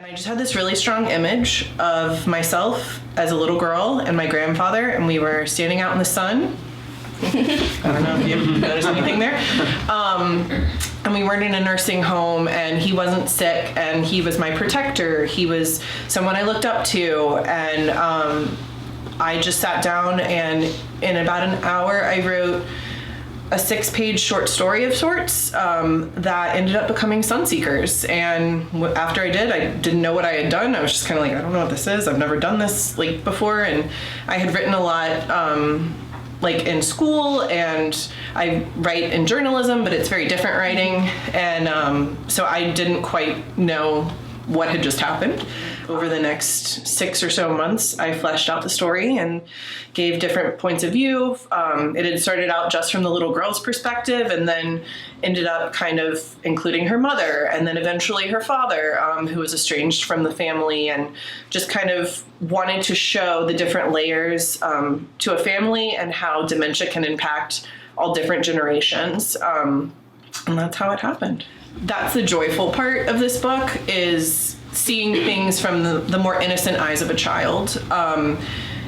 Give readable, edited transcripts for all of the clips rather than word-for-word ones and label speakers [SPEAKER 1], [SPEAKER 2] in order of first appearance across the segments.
[SPEAKER 1] And I just had this really strong image of myself as a little girl and my grandfather, and we were standing out in the sun. I don't know if you noticed anything there. And we weren't in a nursing home, and he wasn't sick, and he was my protector. He was someone I looked up to, and I just sat down, and in about an hour, I wrote a 6-page short story of sorts that ended up becoming Sunseekers. And after I did, I didn't know what I had done. I was just kind of like, I don't know what this is. I've never done this like before. And I had written a lot like in school, and I write in journalism, but it's very different writing. And so I didn't quite know what had just happened. Over the next 6 or so months, I fleshed out the story and gave different points of view. It had started out just from the little girl's perspective, and then ended up kind of including her mother, and then eventually her father, who was estranged from the family, and just kind of wanted to show the different layers to a family and how dementia can impact all different generations. And that's how it happened. That's the joyful part of this book, is seeing things from the more innocent eyes of a child.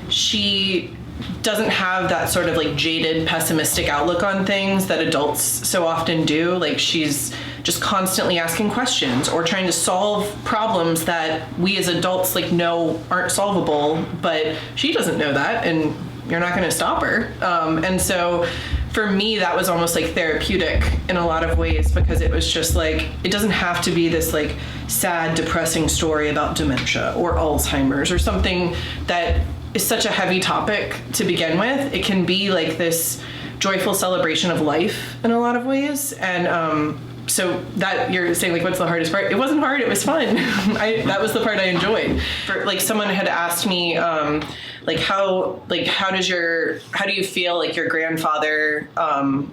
[SPEAKER 1] She doesn't have that sort of like jaded, pessimistic outlook on things that adults so often do. Like, she's just constantly asking questions or trying to solve problems that we as adults like know aren't solvable, but she doesn't know that, and you're not going to stop her. And so for me, that was almost like therapeutic in a lot of ways, because it was just like, it doesn't have to be this like sad, depressing story about dementia or Alzheimer's or something that is such a heavy topic to begin with. It can be like this joyful celebration of life in a lot of ways. And so that you're saying like, what's the hardest part? It wasn't hard. It was fun. That was the part I enjoyed. For like, someone had asked me, how do you feel like your grandfather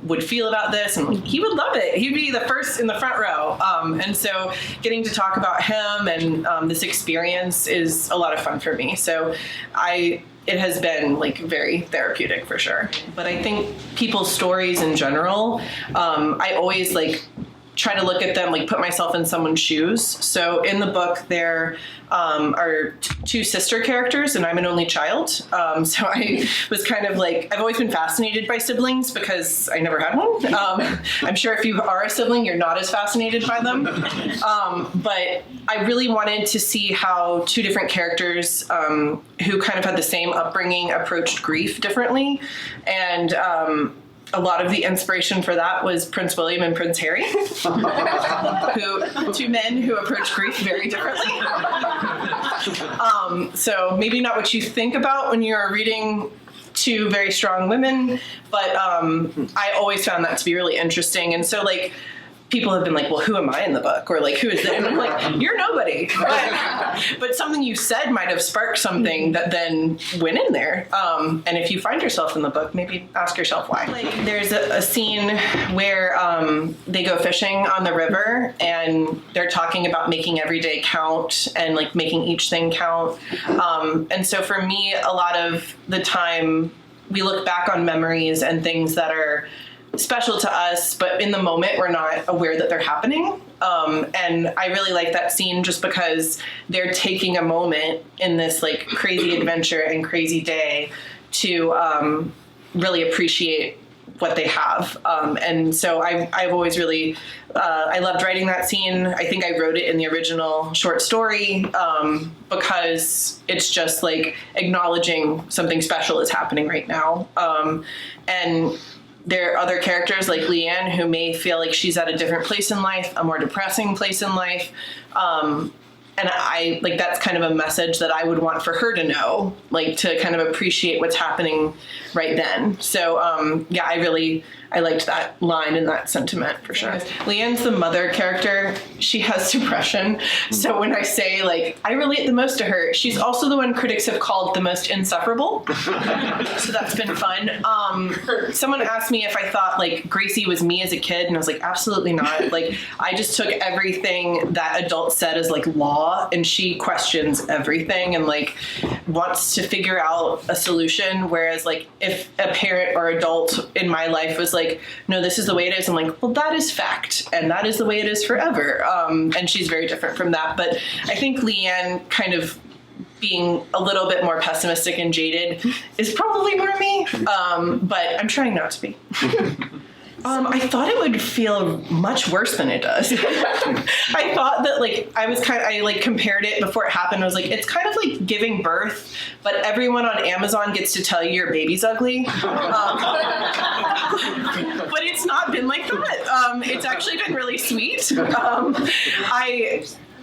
[SPEAKER 1] would feel about this? And like, he would love it. He'd be the first in the front row. And so getting to talk about him and this experience is a lot of fun for me. So it has been like very therapeutic for sure. But I think people's stories in general, I always like try to look at them, like put myself in someone's shoes. So in the book, there are 2 sister characters, and I'm an only child. So I was kind of like, I've always been fascinated by siblings because I never had one. I'm sure if you are a sibling, you're not as fascinated by them. But I really wanted to see how 2 different characters who kind of had the same upbringing approached grief differently. And a lot of the inspiration for that was Prince William and Prince Harry, 2 men who approach grief very differently. So maybe not what you think about when you're reading 2 very strong women, but I always found that to be really interesting. And so like, people have been like, well, who am I in the book? Or like, who is that? And I'm like, you're nobody. But something you said might have sparked something that then went in there. And if you find yourself in the book, maybe ask yourself why. Like, there's a scene where they go fishing on the river, and they're talking about making every day count and like making each thing count. And so for me, a lot of the time we look back on memories and things that are special to us, but in the moment we're not aware that they're happening. And I really like that scene just because they're taking a moment in this like crazy adventure and crazy day to really appreciate what they have. And so I've always really, I loved writing that scene. I think I wrote it in the original short story because it's just like acknowledging something special is happening right now. And there are other characters like Leanne who may feel like she's at a different place in life, a more depressing place in life. And I like, that's kind of a message that I would want for her to know, like to kind of appreciate what's happening right then. So yeah, I liked that line and that sentiment for sure. Leanne's the mother character. She has depression. So when I say like, I relate the most to her, she's also the one critics have called the most insufferable. So that's been fun. Someone asked me if I thought like Gracie was me as a kid, and I was like, absolutely not. Like, I just took everything that adults said as like law, and she questions everything and like wants to figure out a solution. Whereas like if a parent or adult in my life was like, like, no, this is the way it is. I'm like, well, that is fact, and that is the way it is forever. And she's very different from that. But I think Leanne kind of being a little bit more pessimistic and jaded is probably more me, but I'm trying not to be. I thought it would feel much worse than it does. I thought that, like, I compared it before it happened. I was like, it's kind of like giving birth, but everyone on Amazon gets to tell you your baby's ugly. But it's not been like that. It's actually been really sweet.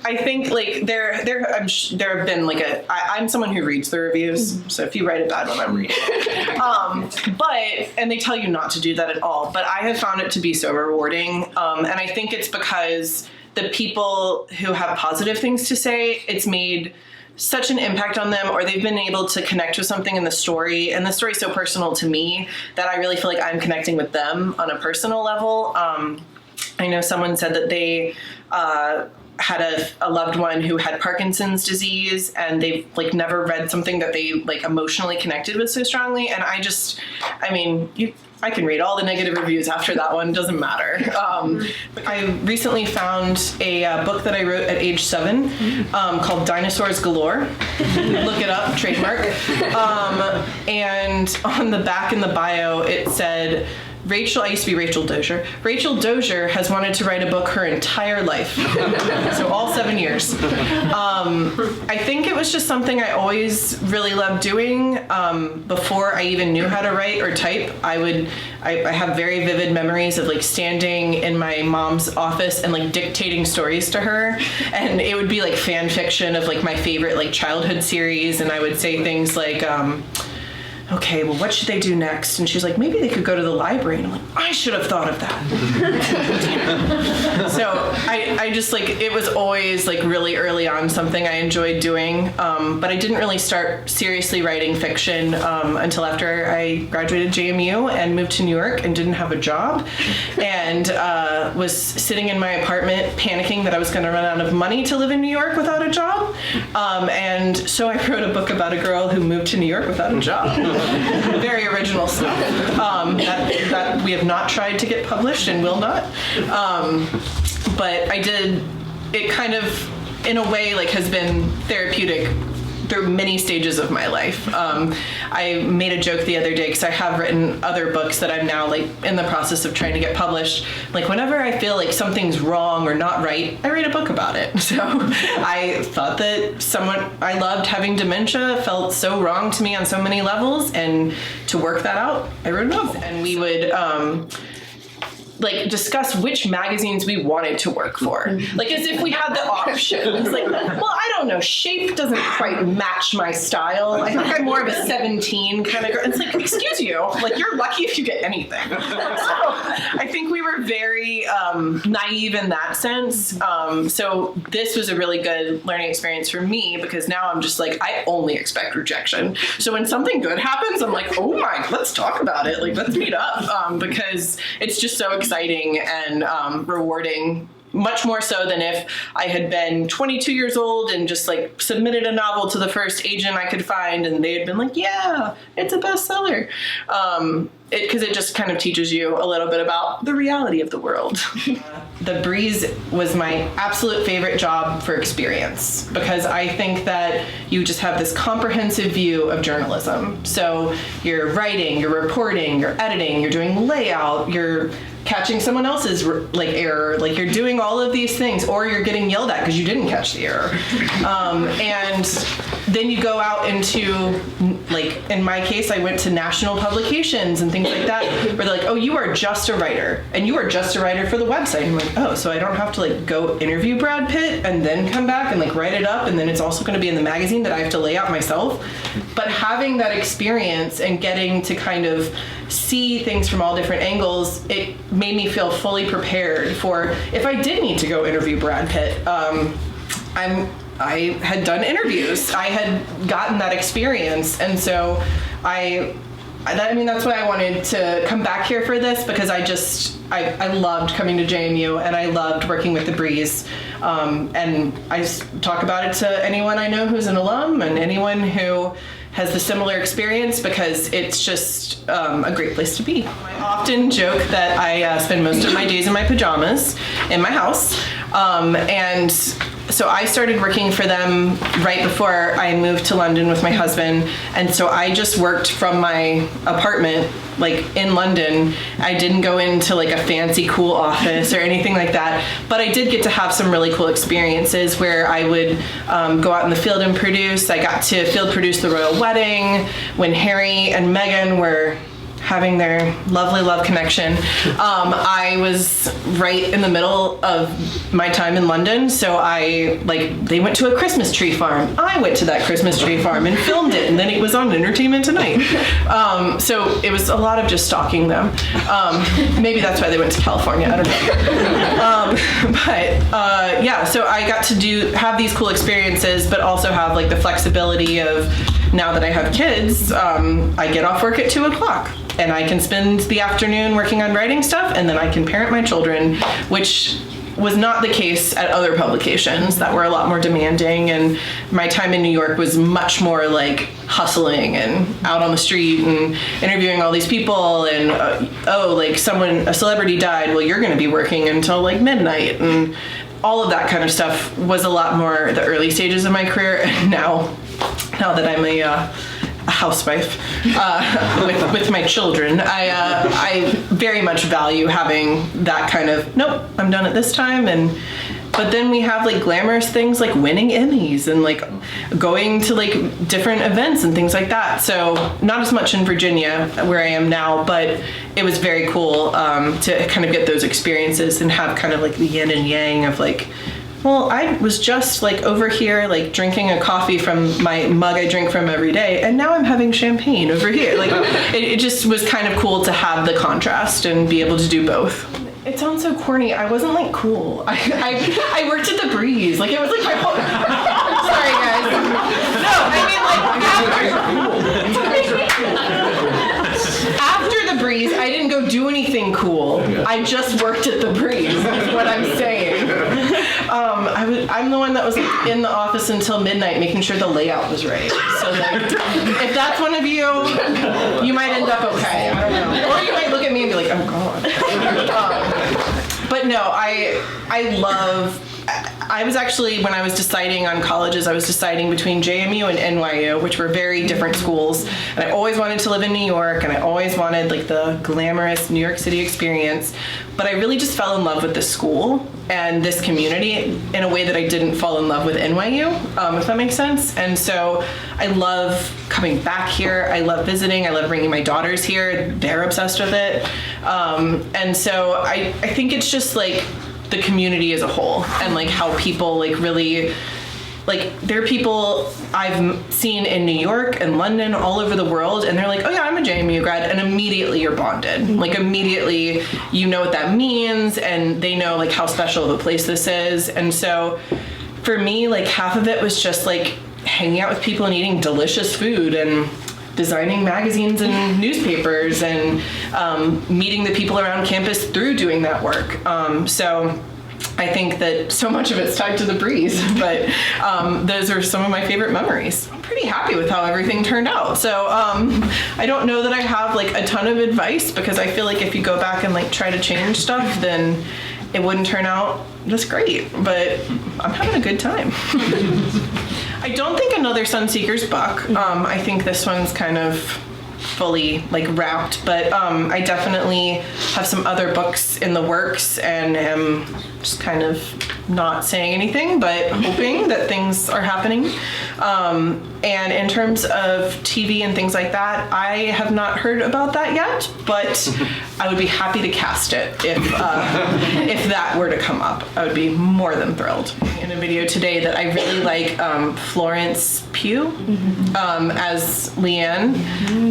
[SPEAKER 1] I think, like, there have been, like, I'm someone who reads the reviews, so if you write a bad one, I'm reading it. And they tell you not to do that at all, but I have found it to be so rewarding, and I think it's because the people who have positive things to say, it's made such an impact on them, or they've been able to connect with something in the story, and the story's so personal to me that I really feel like I'm connecting with them on a personal level. I know someone said that they had a loved one who had Parkinson's disease, and they've, like, never read something that they, like, emotionally connected with so strongly. And I can read all the negative reviews after that one, doesn't matter. I recently found a book that I wrote at age 7 called Dinosaurs Galore. Look it up, trademark. And on the back in the bio, it said, I used to be Rachel Dozier. Rachel Dozier has wanted to write a book her entire life. So all 7 years. I think it was just something I always really loved doing. Before I even knew how to write or type, I have very vivid memories of, like, standing in my mom's office and, like, dictating stories to her. And it would be, like, fan fiction of, like, my favorite, like, childhood series. And I would say things like, okay, well, what should they do next? And she's like, maybe they could go to the library. And I'm like, I should have thought of that. So I just, like, it was always, like, really early on something I enjoyed doing. But I didn't really start seriously writing fiction until after I graduated JMU and moved to New York and didn't have a job. And was sitting in my apartment panicking that I was going to run out of money to live in New York without a job. And so I wrote a book about a girl who moved to New York without a job. Very original stuff that we have not tried to get published and will not. But I did, it kind of, in a way, like, has been therapeutic through many stages of my life. I made a joke the other day, because I have written other books that I'm now, like, in the process of trying to get published. Like, whenever I feel like something's wrong or not right, I write a book about it. So I thought that someone I loved having dementia felt so wrong to me on so many levels, and to work that out, I wrote a novel. And we would like, discuss which magazines we wanted to work for. Like, as if we had the option. It's like, well, I don't know, shape doesn't quite match my style. I think I'm more of a 17 kind of girl. It's like, excuse you, like, you're lucky if you get anything. So I think we were very naive in that sense. So this was a really good learning experience for me, because now I'm just like, I only expect rejection. So when something good happens, I'm like, oh my, let's talk about it. Like, let's meet up, because it's just so exciting and rewarding, much more so than if I had been 22 years old and just, like, submitted a novel to the first agent I could find, and they had been like, yeah, it's a bestseller. Because it just kind of teaches you a little bit about the reality of the world. The Breeze was my absolute favorite job for experience, because I think that you just have this comprehensive view of journalism. So you're writing, you're reporting, you're editing, you're doing layout, you're catching someone else's, like, error, like, you're doing all of these things, or you're getting yelled at because you didn't catch the error. And then you go out into, like, in my case, I went to national publications and things like that, where they're like, oh, you are just a writer, and you are just a writer for the website. And I'm like, oh, so I don't have to, like, go interview Brad Pitt and then come back and, like, write it up, and then it's also going to be in the magazine that I have to lay out myself. But having that experience and getting to kind of see things from all different angles, it made me feel fully prepared for if I did need to go interview Brad Pitt. I had done interviews. I had gotten that experience, and so that's why I wanted to come back here for this, because I loved coming to JMU, and I loved working with the Breeze. And I talk about it to anyone I know who's an alum, and anyone who has the similar experience because it's just a great place to be. I often joke that I spend most of my days in my pajamas in my house. And so I started working for them right before I moved to London with my husband. And so I just worked from my apartment, like in London. I didn't go into like a fancy cool office or anything like that, but I did get to have some really cool experiences where I would go out in the field and produce. I got to field produce the royal wedding when Harry and Meghan were having their lovely love connection. I was right in the middle of my time in London, so they went to a Christmas tree farm. I went to that Christmas tree farm and filmed it, and then it was on Entertainment Tonight. So it was a lot of just stalking them. Maybe that's why they went to California, I don't know. Yeah, so I got to have these cool experiences, but also have like the flexibility of, now that I have kids, I get off work at 2:00. And I can spend the afternoon working on writing stuff, and then I can parent my children, which was not the case at other publications that were a lot more demanding. And my time in New York was much more like hustling and out on the street and interviewing all these people. And a celebrity died. Well, you're going to be working until like midnight, and all of that kind of stuff was a lot more the early stages of my career. And now that I'm a housewife with my children, I very much value having that kind of, nope, I'm done at this time. But then we have like glamorous things like winning Emmys and like going to like different events and things like that. So not as much in Virginia where I am now, but it was very cool to kind of get those experiences and have kind of like the yin and yang of like, well, I was just like over here, like drinking a coffee from my mug I drink from every day, and now I'm having champagne over here. Like, it just was kind of cool to have the contrast and be able to do both. It sounds so corny. I wasn't like cool. I worked at the Breeze. Like, it was like my whole. Sorry, guys. No, I mean like after the Breeze, I didn't go do anything cool. I just worked at the Breeze. Is what I'm saying. I'm the one that was in the office until midnight making sure the layout was right. So like, if that's one of you, you might end up okay. I don't know. Or you might look at me and be like, oh God. But no, I was actually, when I was deciding on colleges, I was deciding between JMU and NYU, which were very different schools. And I always wanted to live in New York, and I always wanted like the glamorous New York City experience. But I really just fell in love with this school and this community in a way that I didn't fall in love with NYU, if that makes sense. And so I love coming back here. I love visiting. I love bringing my daughters here. They're obsessed with it. And so I think it's just like the community as a whole, and like how people like really, like, there are people I've seen in New York and London, all over the world, and they're like, oh yeah, I'm a JMU grad, and immediately you're bonded. Like, immediately you know what that means, and they know like how special of a place this is. And so for me, like, half of it was just like hanging out with people and eating delicious food and designing magazines and newspapers and meeting the people around campus through doing that work. So I think that so much of it's tied to the Breeze, but those are some of my favorite memories. I'm pretty happy with how everything turned out. So I don't know that I have like a ton of advice, because I feel like if you go back and like try to change stuff, then it wouldn't turn out just great, but I'm having a good time. I don't think another Sunseeker's book. I think this one's kind of fully like wrapped, but I definitely have some other books in the works, and am just kind of not saying anything, but hoping that things are happening. And in terms of TV and things like that, I have not heard about that yet, but I would be happy to cast it if that were to come up. I would be more than thrilled. In a video today that I really like Florence Pugh as Leanne,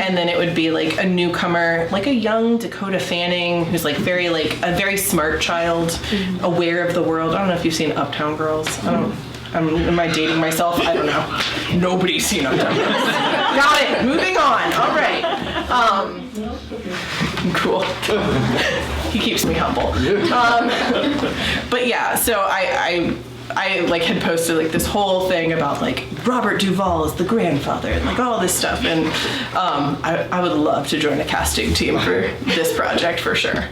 [SPEAKER 1] and then it would be like a newcomer, like a young Dakota Fanning, who's like very like a very smart child, aware of the world. I don't know if you've seen Uptown Girls. Am I dating myself? I don't know. Nobody's seen Uptown Girls. Got it. Moving on. All right. Cool. He keeps me humble. But yeah, so I like had posted like this whole thing about like Robert Duvall is the grandfather and like all this stuff, and I would love to join a casting team for this project for sure.